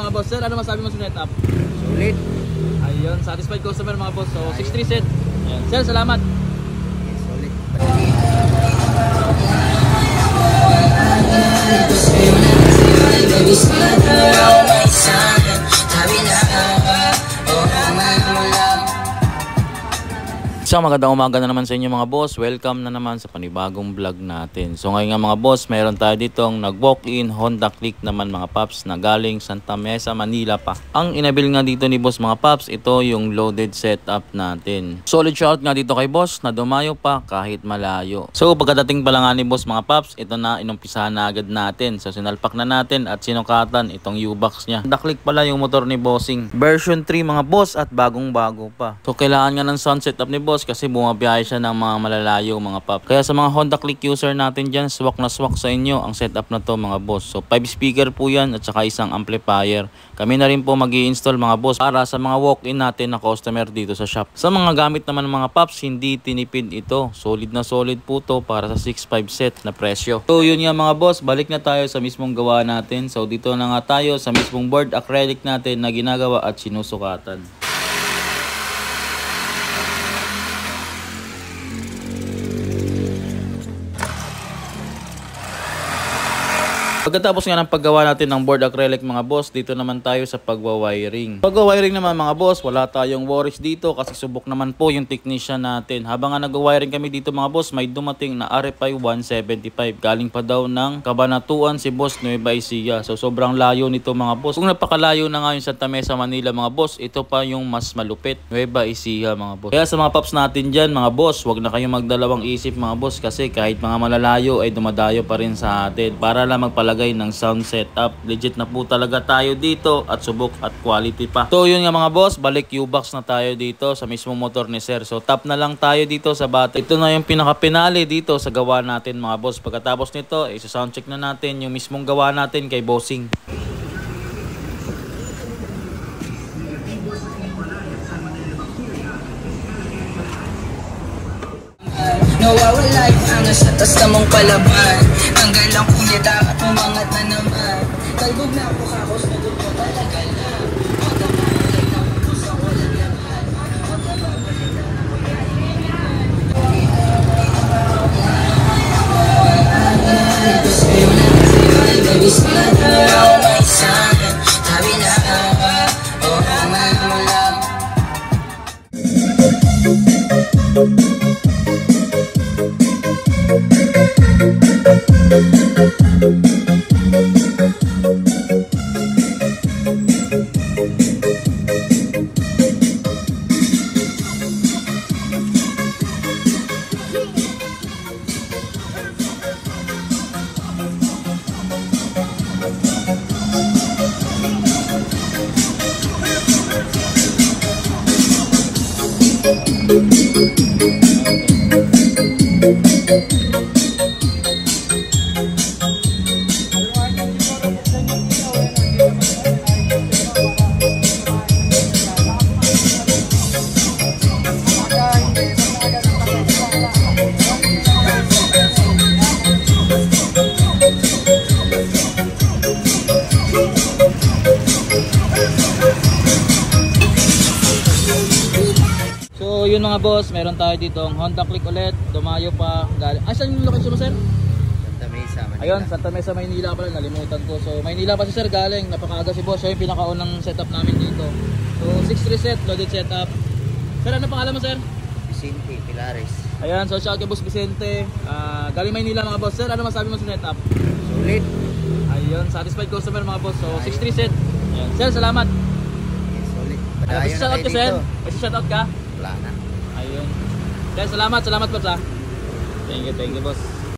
mga boss. Sir, ano masabi mo sa setup? Sulit. Ayun, satisfied customer mga boss. So 6.3 set. Ayan. Sir, salamat. Sulit. So magandang umaga na naman sa inyo mga boss. Welcome na naman sa panibagong vlog natin. So ngayon nga mga boss, mayroon tayo ditong nag-walk-in Honda Click naman mga paps na galing Santa Mesa, Manila pa. Ang inabil nga dito ni boss mga paps, ito yung loaded setup natin. Solid shout nga dito kay boss na dumayo pa kahit malayo. So pagkadating pala nga ni boss mga paps, ito na inumpisahan na agad natin. So sinalpak na natin at sinukatan itong U-box niya. Honda Click pala yung motor ni bossing. Version 3 mga boss at bagong bago pa. So kailangan nga ng sound setup ni boss kasi bumabiyahe siya ng mga malalayo mga pop. Kaya sa mga Honda Click user natin dyan, swak na swak sa inyo ang setup na to mga boss. So 5 speaker po yan at saka isang amplifier. Kami na rin po mag-i-install mga boss para sa mga walk-in natin na customer dito sa shop. Sa mga gamit naman ng mga pops, hindi tinipid ito. Solid na solid po to para sa 6.5 set na presyo. So yun nga mga boss, balik na tayo sa mismong gawa natin. So dito na nga tayo sa mismong board acrylic natin na ginagawa at sinusukatan. Pagkatapos nga ng paggawa natin ng board acrylic mga boss, dito naman tayo sa pagwa-wiring. Pagwa-wiring naman mga boss, wala tayong worries dito kasi subok naman po yung technician natin. Habang nga nag-wiring kami dito mga boss, may dumating na RFI 175. Galing pa daw ng Cabanatuan si Boss Nueva Ecija. So sobrang layo nito mga boss. Kung napakalayo na nga yung Santa Mesa, Manila mga boss, ito pa yung mas malupit, Nueva Ecija mga boss. Kaya sa mga paps natin dyan mga boss, wag na kayong magdalawang isip mga boss kasi kahit mga malalayo ay dumadayo pa rin sa atin para lang magpalagay ng sound setup. Legit na po talaga tayo dito at subok at quality pa. So yun nga mga boss, balik U-box na tayo dito sa mismong motor ni sir. So top na lang tayo dito sa bata. Ito na yung pinaka-pinali dito sa gawa natin mga boss. Pagkatapos nito, isa-sound check na natin yung mismong gawa natin kay bossing. Nawawala yung angas at tas namang palaban. Hanggang lang kulit at umangat na naman. Talbog na ako kakos na doon ko talaga na. Magkakabalik na ako sa walang laman. Magkakabalik na ako yan. Gusto yun na kasi baby sana. Ako may sana. Sabi na oo nga mo lang. So yun mga boss, meron tayo dito ang Honda Click ulit, dumayo pa galing. Ay, saan yung location mo sir? Santa Mesa, Manila. Ayun, Santa Mesa, Maynila pala, nalimutan ko. So Maynila pa si sir galing, napakaaga si boss. Siya yung pinakaunang setup namin dito. So 6.3 set, loaded setup. Sir, ano pangalan mo sir? Vicente Pilares. Ayan, so shout kay Boss Vicente. Galing Maynila mga boss. Sir, ano masabi mo sa setup? Sulit. Ayun, satisfied customer mga boss. So 6.3 set. Ayan. Sir, salamat. Sulit. May shoutout ka sir? May shoutout ka? Wala na. Ayun. Sir, salamat boss ha. Thank you boss.